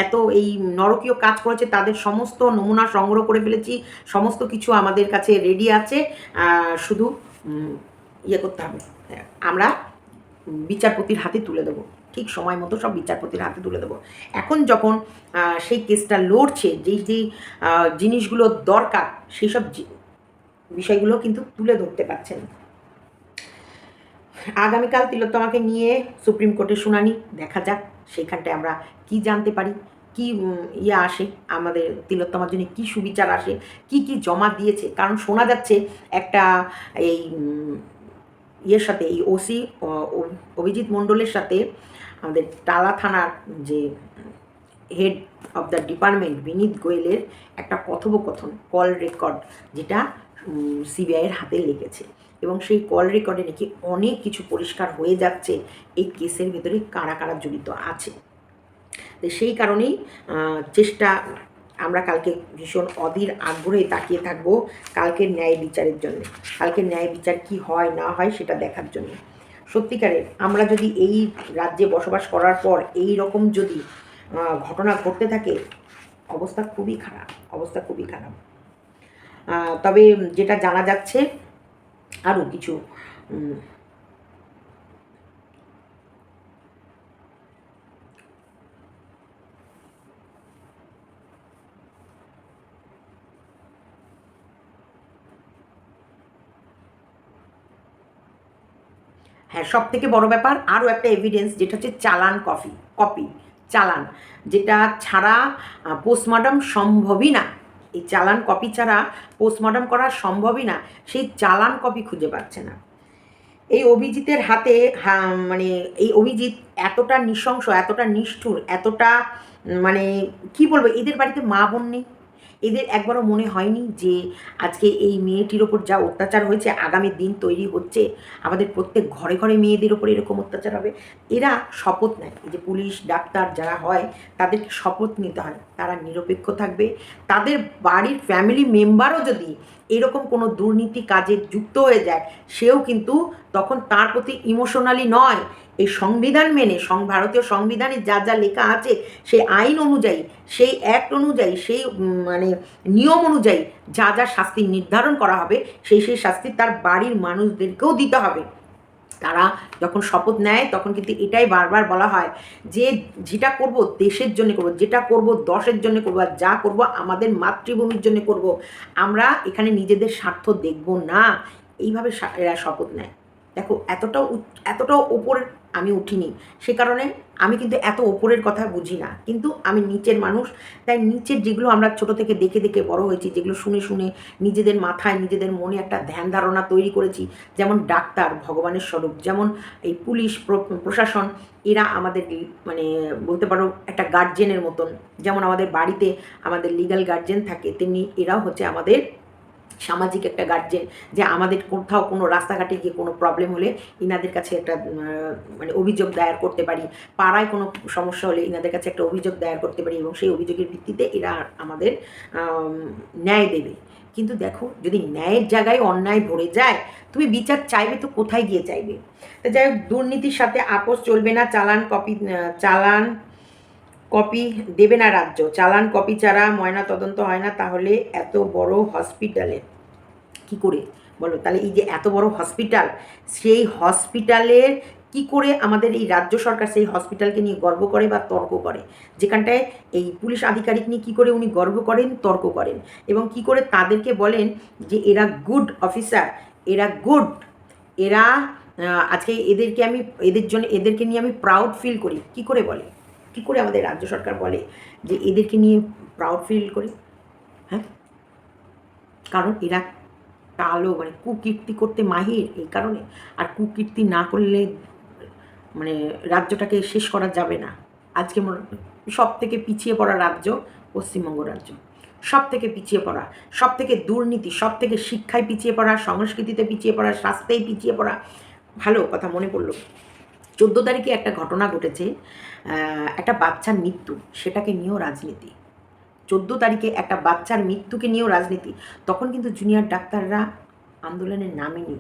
এত এই নরকীয় কাজ করেছে তাদের সমস্ত নমুনা সংগ্রহ করে ফেলেছি, সমস্ত কিছু আমাদের কাছে রেডি আছে, শুধু ইয়ে করতে হবে, আমরা বিচারপতির হাতে তুলে দেবো, ঠিক সময় মতো সব বিচারপতির হাতে তুলে দেবো। এখন যখন সেই কেসটা লড়ছে, যেই যেই জিনিসগুলো দরকার সেই সব বিষয়গুলো কিন্তু তুলে ধরতে পারছেন। আগামীকাল তিলোত্তমাকে নিয়ে সুপ্রিম কোর্টে শুনানি, দেখা যাক সেইখানটায় আমরা কি জানতে পারি, কি ইয়ে আসে, আমাদের তিলোত্তমার জন্য কী সুবিচার আসে, কি কি জমা দিয়েছে। কারণ শোনা যাচ্ছে একটা এই ইয়ের সাথে, এই ওসি অভিজিৎ মণ্ডলের সাথে আমাদের টালা থানার যে হেড অফ দ্য ডিপার্টমেন্ট বিনীত গোয়েলের একটা কথোপকথন, কল রেকর্ড, যেটা সিবিআইয়ের হাতে লেগেছে, এবং সেই কল রেকর্ডে নাকি অনেক কিছু পরিষ্কার হয়ে যাচ্ছে এই কেসের ভেতরে কারা কারা জড়িত আছে। তো সেই কারণেই চেষ্টা, আমরা কালকে ভীষণ অধীর আগ্রহে তাকিয়ে থাকবো কালকের ন্যায় বিচারের জন্য, কালকের ন্যায় বিচার কি হয় না হয় সেটা দেখার জন্য। সত্যিকারের আমরা যদি এই রাজ্যে বসবাস করার পর এই রকম যদি ঘটনা ঘটতে থাকে, অবস্থা খুবই খারাপ, অবস্থা খুবই খারাপ। তবে যেটা জানা যাচ্ছে আরও কিছু হ্যাঁ, সব থেকে বড় ব্যাপার আরও একটা এভিডেন্স, যেটা হচ্ছে চালান কপি চালান, যেটা ছাড়া পোস্টমর্টম সম্ভবই না। এই চালান কপি ছাড়া পোস্টমর্টম করা সম্ভবই না, সেই চালান কপি খুঁজে পাচ্ছে না এই অভিজিতের হাতে। মানে এই অভিজিৎ এতটা নৃশংস, এতটা নিষ্ঠুর, এতটা মানে কি বলবো, এদের বাড়িতে মা বোন নেই, এদের একবারও মনে হয়নি যে আজকে এই মেয়েটির ওপর যা অত্যাচার হয়েছে, আগামী দিন তৈরি হচ্ছে আমাদের প্রত্যেক ঘরে ঘরে মেয়েদের ওপর এরকম অত্যাচার হবে। এরা শপথ নেয়, এই যে পুলিশ ডাক্তার যারা হয় তাদেরকে শপথ নিতে হয় তারা নিরপেক্ষ থাকবে, তাদের বাড়ির ফ্যামিলি মেম্বারও যদি এরকম কোনো দুর্নীতি কাজে যুক্ত হয়ে যায়, সেও কিন্তু তখন তার প্রতি ইমোশনালি নয়, এই সংবিধান মেনে, ভারতীয় সংবিধানে যা যা লেখা আছে সেই আইন অনুযায়ী, সেই অ্যাক্ট অনুযায়ী, সেই মানে নিয়ম অনুযায়ী যা যা শাস্তি নির্ধারণ করা হবে, সেই শাস্তি তার বাড়ির মানুষদেরকেও দিতে হবে। তারা যখন শপথ নেয় তখন কিন্তু এটাই বারবার বলা হয় যে যেটা করব দেশের জন্য করব, যেটা করব দশের জন্য করব, আর যা করব আমাদের মাতৃভূমির জন্য করব, আমরা এখানে নিজেদের স্বার্থ দেখব না, এইভাবে এরা শপথ নেয়। দেখো এতটাও ওপর আমি উঠিনি, সে কারণে আমি কিন্তু এত ওপরের কথা বুঝি না, কিন্তু আমি নিচের মানুষ, তাই নিচের যেগুলো আমরা ছোট থেকে দেখে দেখে বড় হয়েছি, যেগুলো শুনে শুনে নিজেদের মাথায় নিজেদের মনে একটা ধ্যান ধারণা তৈরি করেছি, যেমন ডাক্তার ভগবানের স্বরূপ, যেমন এই পুলিশ প্রশাসন, এরা আমাদের মানে বলতে পারো একটা গার্জেনের মতন, যেমন আমাদের বাড়িতে আমাদের লিগ্যাল গার্জেন থাকে, তেমনি এরাও হচ্ছে আমাদের সামাজিক একটা গার্জেন, যে আমাদের কোথাও কোনো রাস্তাঘাটে গিয়ে কোনো প্রবলেম হলে ইনাদের কাছে একটা মানে অভিযোগ দায়ের করতে পারি, পাড়ায় কোনো সমস্যা হলে ইনাদের কাছে একটা অভিযোগ দায়ের করতে পারি, এবং সেই অভিযোগের ভিত্তিতে এরা আমাদের ন্যায় দেবে। কিন্তু দেখো, যদি ন্যায়ের জায়গায় অন্যায় ভরে যায়, তুমি বিচার চাইবে তো কোথায় গিয়ে চাইবে? তো যাই হোক, দুর্নীতির সাথে আপোষ চলবে না, চালান কপি দেবে না রাজ্য, চালান কপি ছাড়া ময়না তদন্ত হয় না। তাহলে এত বড় হসপিটালে কি করে বলো, তাহলে এই যে এত বড় হসপিটাল, সেই হসপিটালের কি করে আমাদের এই রাজ্য সরকার সেই হসপিটালকে নিয়ে গর্ব করে বা তর্ক করে, যেখানটায় এই পুলিশ আধিকারিক নিয়ে কী করে উনি গর্ব করেন, তর্ক করেন, এবং কি করে তাদেরকে বলেন যে এরা গুড অফিসার, এরা গুড, এরা আজকে এদেরকে নিয়ে আমি প্রাউড ফিল করি, কি করে বলে, কি করে আমাদের রাজ্য সরকার বলে যে এদেরকে নিয়ে প্রাউড ফিল করি? হ্যাঁ, কারণ এরা কালো, মানে কুকীর্তি করতে মাহির, এই কারণে। আর কুকীর্তি না করলে মানে রাজ্যটাকে শেষ করা যাবে না। আজকে সব থেকে পিছিয়ে পড়া রাজ্য পশ্চিমবঙ্গ রাজ্য। সব থেকে পিছিয়ে পড়া, সব থেকে দুর্নীতি, সব থেকে শিক্ষায় পিছিয়ে পড়া, সংস্কৃতিতে পিছিয়ে পড়া, স্বাস্থ্যেই পিছিয়ে পড়া। ভালো কথা মনে পড়লো, 14 তারিখে একটা ঘটনা ঘটেছে, একটা বাচ্চার মৃত্যু, সেটাকে নিয়েও রাজনীতি। 14 তারিখে একটা বাচ্চার মৃত্যুকে নিয়েও রাজনীতি। তখন কিন্তু জুনিয়র ডাক্তাররা আন্দোলনে নামেনি।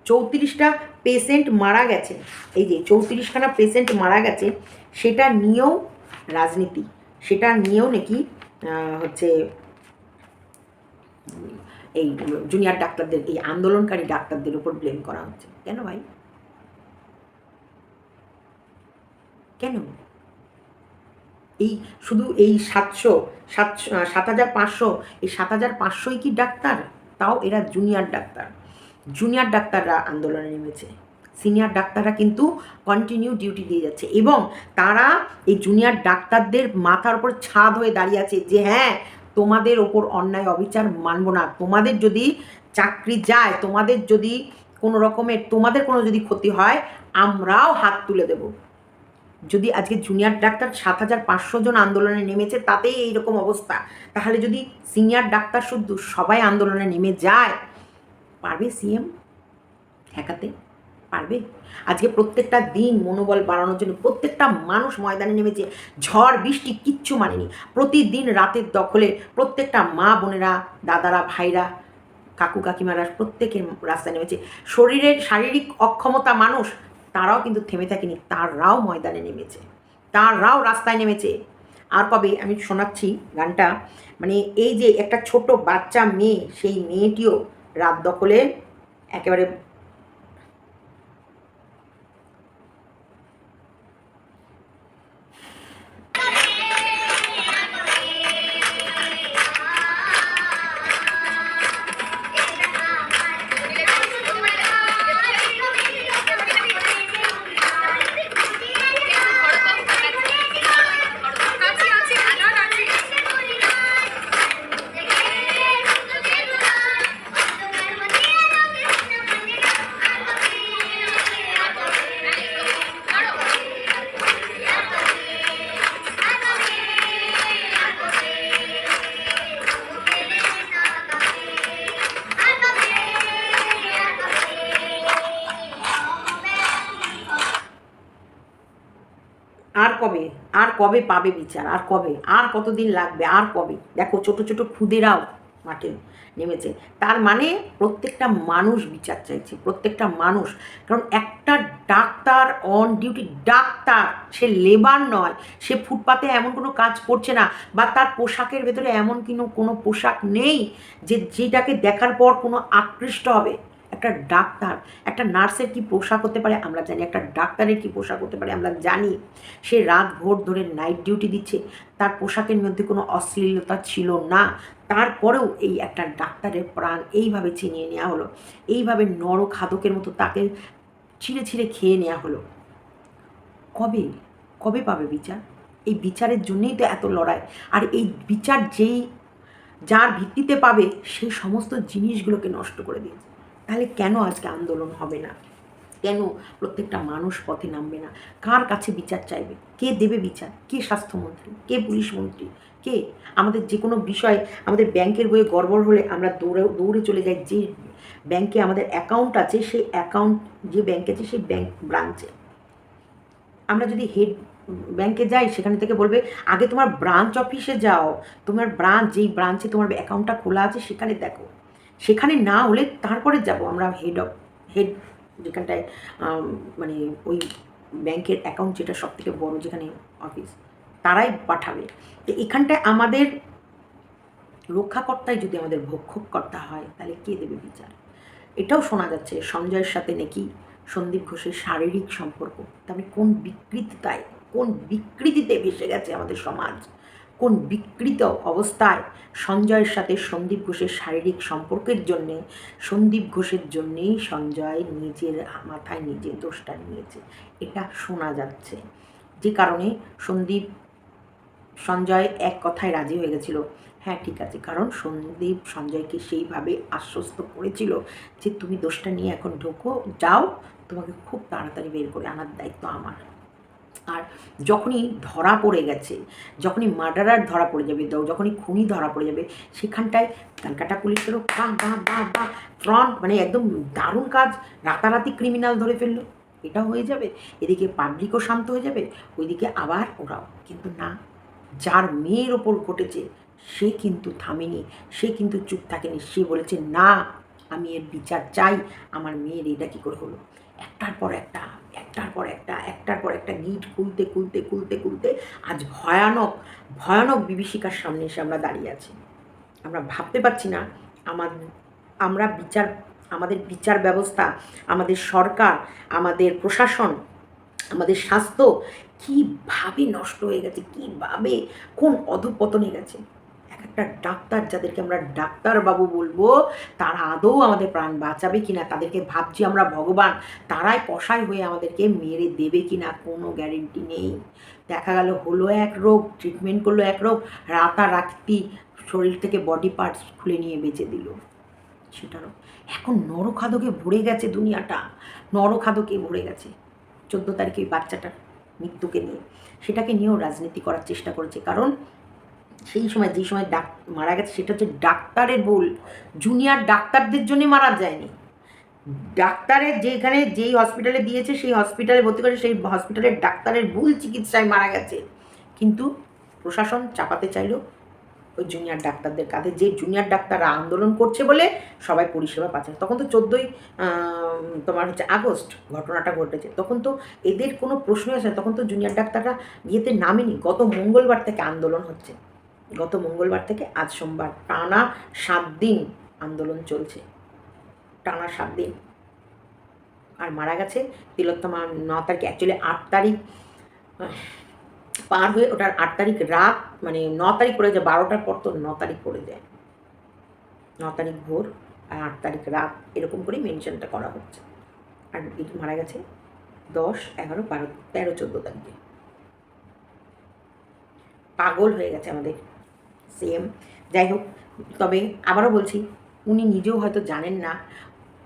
34টা পেশেন্ট মারা গেছে, এই যে 34খানা পেশেন্ট মারা গেছে, সেটা নিয়েও রাজনীতি, সেটা নিয়েও নাকি হচ্ছে এই জুনিয়র ডাক্তারদের, এই আন্দোলনকারী ডাক্তারদের উপর ব্লেম করা হচ্ছে। কেন ভাই, কেন? এই শুধু এই 7,500, এই 7,500ই কি ডাক্তার? তাও এরা জুনিয়র ডাক্তার। জুনিয়র ডাক্তাররা আন্দোলনে নেমেছে, সিনিয়র ডাক্তাররা কিন্তু কন্টিনিউ ডিউটি দিয়ে যাচ্ছে, এবং তারা এই জুনিয়র ডাক্তারদের মাথার ওপর ছাদ হয়ে দাঁড়িয়ে আছে যে হ্যাঁ, তোমাদের ওপর অন্যায় অবিচার মানব না, তোমাদের যদি চাকরি যায়, তোমাদের যদি কোনো রকমের, তোমাদের কোনো যদি ক্ষতি হয়, আমরাও হাত তুলে দেবো। যদি আজকে জুনিয়র ডাক্তার 7,500 জন আন্দোলনে নেমেছে, তাতেই এইরকম অবস্থা, তাহলে যদি সিনিয়র ডাক্তার শুধু সবাই আন্দোলনে নেমে যায়, পারবে সিএম ঠেকাতে? পারবে? আজকে প্রত্যেকটা দিন মনোবল বাড়ানোর জন্য প্রত্যেকটা মানুষ ময়দানে নেমেছে, ঝড় বৃষ্টি কিচ্ছু মানেনি। প্রতিদিন রাতের দখলে প্রত্যেকটা মা বোনেরা, দাদারা, ভাইরা, কাকু কাকিমারা প্রত্যেকের রাস্তায় নেমেছে। শারীরিক অক্ষমতা মানুষ, তারাও কিন্তু থেমে থাকেনি, তারাও ময়দানে নেমেছে, তারাও রাস্তায় নেমেছে। আর কবে আমি শোনাচ্ছি গানটা, মানে এই যে একটা ছোট বাচ্চা মেয়ে, সেই মেয়েটিও রাত দখলে একেবারে আর কবে, আর কবে পাবে বিচার, আর কবে, আর কতদিন লাগবে, আর কবে? দেখো ছোট ছোট খুদেরাও মাঠে নেমেছে, তার মানে প্রত্যেকটা মানুষ বিচার চাইছে, প্রত্যেকটা মানুষ। কারণ একটা doctor on duty, doctor, say labour নয়, সে ফুটপাতে এমন কোনো কাজ করছে না, বা তার পোশাকের ভেতরে এমন কোনো পোশাক নেই যেটাকে দেখার পর কোনো আকৃষ্ট হবে। একটা ডাক্তার, একটা নার্সের কি পোশাক হতে পারে আমরা জানি, একটা ডাক্তারের কি পোশাক হতে পারে আমরা জানি। সে রাত ভোর ধরে নাইট ডিউটি দিচ্ছে, তার পোশাকের মধ্যে কোনো অশ্লীলতা ছিল না, তারপরেও এই একটা ডাক্তারের প্রাণ এইভাবে ছিনিয়ে নেওয়া হলো, এইভাবে নরখাদকের মতো তাকে ছিঁড়ে ছিঁড়ে খেয়ে নেওয়া হলো। কবে, কবে পাবে বিচার? এই বিচারের জন্যই তো এত লড়াই। আর এই বিচার যার ভিত্তিতে পাবে, সেই সমস্ত জিনিসগুলোকে নষ্ট করে দিয়েছে। তাহলে কেন আজকে আন্দোলন হবে না? কেন প্রত্যেকটা মানুষ পথে নামবে না? কার কাছে বিচার চাইবে? কে দেবে বিচার? কে স্বাস্থ্যমন্ত্রী? কে পুলিশ মন্ত্রী? কে? আমাদের যে কোনো বিষয়ে, আমাদের ব্যাংকের বইয়ে গড়বড় হলে আমরা দৌড়ে চলে যাই যে ব্যাংকে আমাদের অ্যাকাউন্ট আছে, সেই অ্যাকাউন্ট যে ব্যাংকে আছে সেই ব্যাংক ব্রাঞ্চে। আমরা যদি হেড ব্যাংকে যাই, সেখানে থেকে বলবে আগে তোমার ব্রাঞ্চ অফিসে যাও, তোমার যেই ব্রাঞ্চে তোমার অ্যাকাউন্টটা খোলা আছে সেখানে দেখো। সেখানে না হলে তারপরে যাব আমরা হেড যেখানটায়, মানে ওই ব্যাংকের অ্যাকাউন্ট যেটা সবথেকে বড়, যেখানে অফিস, তারাই পাঠাবে। তো এখানটায় আমাদের রক্ষাকর্তাই যদি আমাদের ভক্ষককর্তা হয়, তাহলে কে দেবে বিচার? এটাও শোনা যাচ্ছে সঞ্জয়ের সাথে নাকি সন্দীপ ঘোষের শারীরিক সম্পর্ক। তবে কোন বিকৃতিতায়, কোন বিকৃতিতে ভেসে গেছে আমাদের সমাজ, কোন বিকৃত অবস্থায় সঞ্জয়ের সাথে সন্দীপ ঘোষের শারীরিক সম্পর্কের জন্যে, সন্দীপ ঘোষের জন্যেই সঞ্জয় নিজের মাথায় নিজের দোষটা নিয়েছে, এটা শোনা যাচ্ছে। যে কারণে সঞ্জয় এক কথায় রাজি হয়ে গেছিল, হ্যাঁ ঠিক আছে, কারণ সঞ্জয়কে সেইভাবে আশ্বস্ত করেছিল যে তুমি দোষটা নিয়ে এখন ঢোকো, যাও, তোমাকে খুব তাড়াতাড়ি বের করে আনার দায়িত্ব আমার। আর যখনই ধরা পড়ে গেছে, যখনই মার্ডারার ধরা পড়ে যাবে, যখনই খুনি ধরা পড়ে যাবে, সেখানটায় ক্যালকাটা পুলিশেরও বাহ বাহ বাহ বাহ ফ্রন্ট, মানে একদম দারুণ কাজ, রাতারাতি ক্রিমিনাল ধরে ফেললো, এটা হয়ে যাবে। এদিকে পাবলিকও শান্ত হয়ে যাবে, ওইদিকে আবার ওরাও। কিন্তু না, যার মেয়ের ওপর ঘটেছে সে কিন্তু থামেনি, সে কিন্তু চুপ থাকেনি, সে বলেছে না, আমি এর বিচার চাই, আমার মেয়ের এটা কী করে হলো। একটার পর একটা, একটার পর একটা, একটার পর একটা গিট খুলতে খুলতে খুলতে খুলতে আজ ভয়ানক ভয়ানক বিভীষিকার সামনে এসে আমরা দাঁড়িয়ে আছি। আমরা ভাবতে পারছি না আমার আমরা বিচার আমাদের বিচার ব্যবস্থা, আমাদের সরকার, আমাদের প্রশাসন, আমাদের স্বাস্থ্য কীভাবে নষ্ট হয়ে গেছে, কীভাবে কোন অধঃপতনে গেছে। এক একটা ডাক্তার, যাদেরকে আমরা ডাক্তারবাবু বলবো, তারা আদৌ আমাদের প্রাণ বাঁচাবে কি না, তাদেরকে ভাবছি আমরা ভগবান, তারাই কষাই হয়ে আমাদেরকে মেরে দেবে কি না কোনো গ্যারেন্টি নেই। দেখা গেল হলো এক রোগ, ট্রিটমেন্ট করলো এক রোগ, রাতারাতি শরীর থেকে বডি পার্টস খুলে নিয়ে বেঁচে দিল সেটারও। এখন নরখাদকে ভরে গেছে দুনিয়াটা, নরখাদকে ভরে গেছে। 14 তারিখে ওই বাচ্চাটার মৃত্যুকে নিয়ে, সেটাকে নিয়েও রাজনীতি করার চেষ্টা করেছে। কারণ সেই সময় যেই সময় মারা গেছে সেটা হচ্ছে ডাক্তারের ভুল, জুনিয়র ডাক্তারদের জন্য মারা যায়নি। ডাক্তারের যেখানে যেই হসপিটালে দিয়েছে সেই হসপিটালে ভর্তি করে সেই হসপিটালের ডাক্তারের ভুল চিকিৎসায় মারা গেছে। কিন্তু প্রশাসন চাপাতে চাইলো ওই জুনিয়র ডাক্তারদের কাঁধে, যে জুনিয়র ডাক্তাররা আন্দোলন করছে বলে সবাই পরিষেবা পাচ্ছে। তখন তো 14ই তোমার হচ্ছে আগস্ট ঘটনাটা ঘটেছে, তখন তো এদের কোনো প্রশ্নই আসে না, তখন তো জুনিয়র ডাক্তাররা বিয়েতে নামেনি। গত মঙ্গলবার থেকে আন্দোলন হচ্ছে, গত মঙ্গলবার থেকে আজ সোমবার, টানা 7 দিন আন্দোলন চলছে, টানা 7 দিন। আর মারা গেছে তিলোত্তমা 9 তারিখ, অ্যাকচুয়ালি 8 তারিখ পার হয়ে ওটার 8 তারিখ রাত, মানে 9 তারিখ পড়ে যায়, 12টার পর তো 9 তারিখ পড়ে যায়, 9 তারিখ ভোর আর 8 তারিখ রাত, এরকম করেই মেনশনটা করা হচ্ছে। আর এটি মারা গেছে 10, 11, 12, 13, 14 তারিখে। পাগল হয়ে গেছে আমাদের সেম। যাই হোক, তবে আবারও বলছি, উনি নিজেও হয়তো জানেন না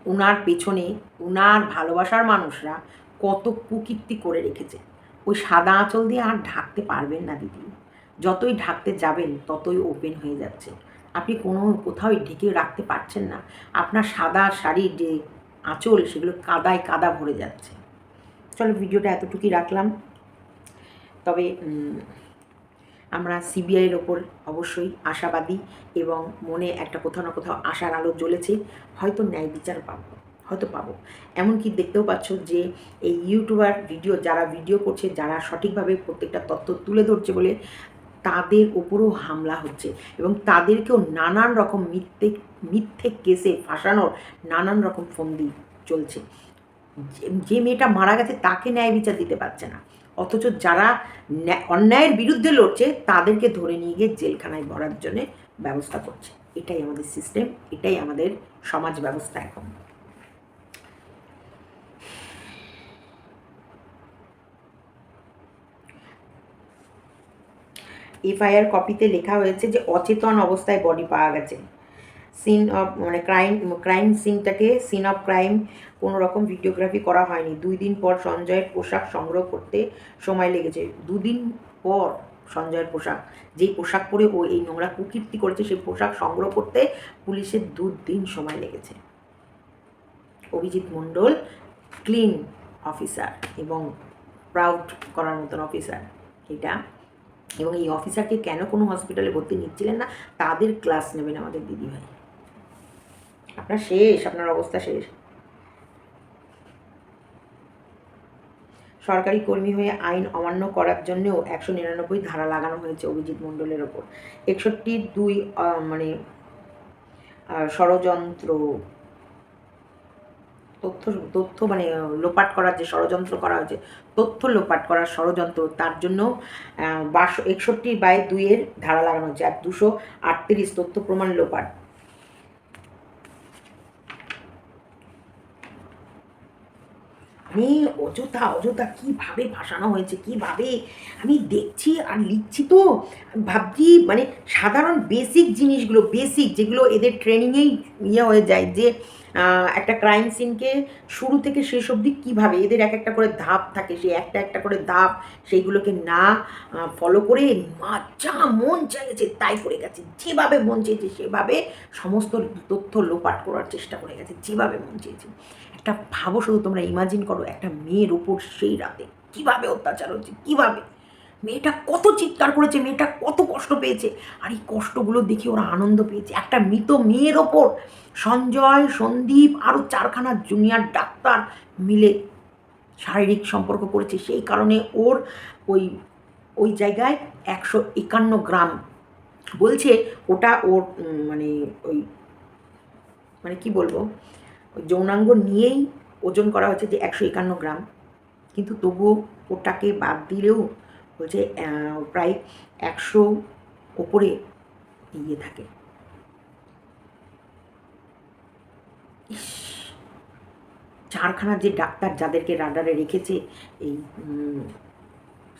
ওনার পেছনে ওনার ভালোবাসার মানুষরা কত কুকীর্তি করে রেখেছে। ওই সাদা আঁচল দিয়ে আর ঢাকতে পারবেন না দিদি, যতই ঢাকতে যাবেন ততই ওপেন হয়ে যাচ্ছে। আপনি কোথাও ঢেকে রাখতে পারছেন না, আপনার সাদা শাড়ির যে আঁচল সেগুলো কাদায় কাদা ভরে যাচ্ছে। চলো, ভিডিওটা এতটুকুই রাখলাম। তবে আমরা সিবিআইয়ের ওপর অবশ্যই আশাবাদী এবং মনে একটা কোথাও না কোথাও আশার আলো জ্বলেছে, হয়তো ন্যায় বিচার পাবো, হয়তো পাবো। এমনকি দেখতেও পাচ্ছ যে এই ইউটিউবার যারা ভিডিও করছে, যারা সঠিকভাবে প্রত্যেকটা তথ্য তুলে ধরছে বলে তাদের ওপরও হামলা হচ্ছে এবং তাদেরকেও নানান রকম মিথ্যে কেসে ফাঁসানোর নানান রকম ফন্দি চলছে। যে মেয়েটা মারা গেছে তাকে ন্যায় বিচার দিতে পারছে না, অথচ যারা অন্যায়ের বিরুদ্ধে লড়ছে তাদেরকে ধরে নিয়ে গিয়ে জেলখানায় ভরার জন্যে ব্যবস্থা করছে। এটাই আমাদের সিস্টেম, এটাই আমাদের সমাজ ব্যবস্থা এখন। এফআইআর কপিতে লেখা হয়েছে যে অচেতন অবস্থায় বডি পাওয়া গেছে। সিন অফ মানে ক্রাইম সিনটাকে সিন অফ ক্রাইম কোনো রকম ভিডিওগ্রাফি করা হয়নি। 2 দিন পর সঞ্জয়ের পোশাক সংগ্রহ করতে সময় লেগেছে। 2 দিন পর সঞ্জয়ের পোশাক, যেই পোশাক পরে ও এই নোংরা কুকীর্তি করেছে সেই পোশাক সংগ্রহ করতে পুলিশের 2 দিন সময় লেগেছে। অভিজিৎ মণ্ডল ক্লিন অফিসার এবং প্রাউড করার মতন অফিসার এটা। এবং এই অফিসারকে কেন কোনো হসপিটালে ভর্তি নিচ্ছিলেন না, তাদের ক্লাস নেবেন আমাদের দিদিভাই। আপনার শেষ, আপনার অবস্থা শেষ। সরকারি কর্মী হয়ে আইন অমান্য করার জন্যও 199 ধারা লাগানো হয়েছে অভিজিৎ মণ্ডলের ওপর। 61(2) মানে ষড়যন্ত্র, তথ্য মানে লোপাট করার যে ষড়যন্ত্র করা হয়েছে, তথ্য লোপাট করার ষড়যন্ত্র, তার জন্য 61(2) ধারা লাগানো হচ্ছে। আর 238 তথ্য প্রমাণ লোপাট। মানে অযথা কীভাবে ভাসানো হয়েছে, কীভাবে আমি দেখছি আর লিখছি, তো ভাবছি মানে সাধারণ বেসিক জিনিসগুলো, বেসিক যেগুলো এদের ট্রেনিংয়েই হয়ে যায়, যে একটা ক্রাইম সিনকে শুরু থেকে শেষ অবধি কীভাবে এদের এক একটা করে ধাপ থাকে, সেই একটা একটা করে ধাপ, সেইগুলোকে না ফলো করে মা যা মন চাইছে তাই করে গেছে, যেভাবে মন চেয়েছে সেভাবে সমস্ত তথ্য লোপাট করার চেষ্টা করে গেছে, যেভাবে মন চেয়েছে। একটা ভাবো, শুধু তোমরা ইমাজিন করো একটা মেয়ের ওপর সেই রাতে কীভাবে অত্যাচার হচ্ছে, কীভাবে মেয়েটা কত চিৎকার করেছে, মেয়েটা কত কষ্ট পেয়েছে, আর এই কষ্টগুলো দেখে ওরা আনন্দ পেয়েছে। একটা মৃত মেয়ের ওপর সঞ্জয়, সন্দীপ আরও 4খানা জুনিয়র ডাক্তার মিলে শারীরিক সম্পর্ক করেছে, সেই কারণে ওর ওই ওই জায়গায় 151 গ্রাম বলছে। ওটা ওর মানে ওই মানে কি বলবো, ওই যৌনাঙ্গ নিয়েই ওজন করা হয়েছে যে 151 গ্রাম, কিন্তু তবুও ওটাকে বাদ দিলেও বলছে প্রায় 100 ওপরে ইয়ে থাকে। ইস, 4খানা যে ডাক্তার যাদেরকে রাডারে রেখেছে এই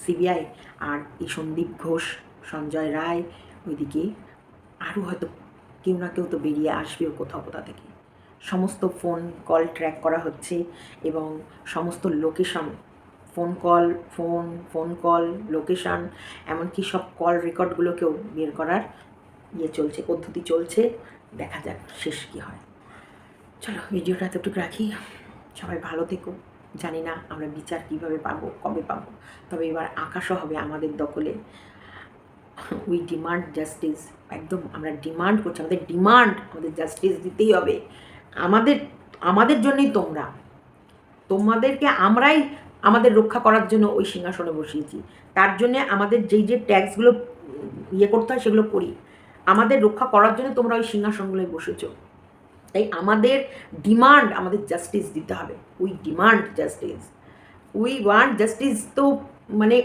সিবিআই, আর এই সন্দীপ ঘোষ, সঞ্জয় রায়, ওইদিকে আরও হয়তো কেউ না কেউ তো বেরিয়ে আসবেও কোথাও কোথা থেকে। সমস্ত ফোন কল ট্র্যাক করা হচ্ছে এবং সমস্ত লোকেশন, ফোন কল লোকেশান, এমনকি সব কল রেকর্ডগুলোকেও বের করার চলছে, পদ্ধতি চলছে। দেখা যাক শেষ কী হয়। চলো ভিডিওটা এতটুকু রাখি। সবাই ভালো থেকো। জানি না আমরা বিচার কীভাবে পাবো, কবে পাবো, তবে এবার আকাশও হবে আমাদের দখলে। We demand justice. একদম আমরা ডিমান্ড করছি, আমাদের জাস্টিস দিতেই হবে। আমাদের জন্যই তোমাদেরকে আমরাই আমাদের রক্ষা করার জন্য ওই সিংহাসনে বসিয়েছি। তার জন্যে আমাদের যেই যে ট্যাক্সগুলো করতে হয় সেগুলো করি। আমাদের রক্ষা করার জন্য তোমরা ওই সিংহাসনগুলোয় বসেছো। তাই আমাদের আমাদের জাস্টিস দিতে হবে। We demand justice, we want justice. তো মানে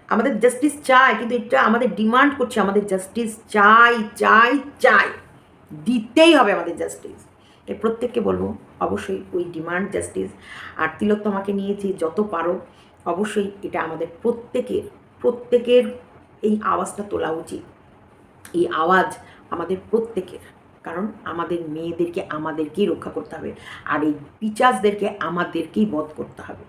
আমাদের জাস্টিস চাই, কিন্তু এটা আমাদের ডিমান্ড করছে, আমাদের জাস্টিস চাই চাই চাই, দিতেই হবে আমাদের জাস্টিস। এই প্রত্যেককে বলবো অবশ্যই উই ডিমান্ড জাস্টিস। আর তিলোত্তমাকে নিয়েছি যত পারো, অবশ্যই এটা আমাদের প্রত্যেকের এই আওয়াজটা তোলা উচিত। এই আওয়াজ আমাদের প্রত্যেকের, কারণ আমাদের মেয়েদেরকে আমাদেরকেই রক্ষা করতে হবে, আর এই পিচাসদেরকে আমাদেরকেই বধ করতে হবে।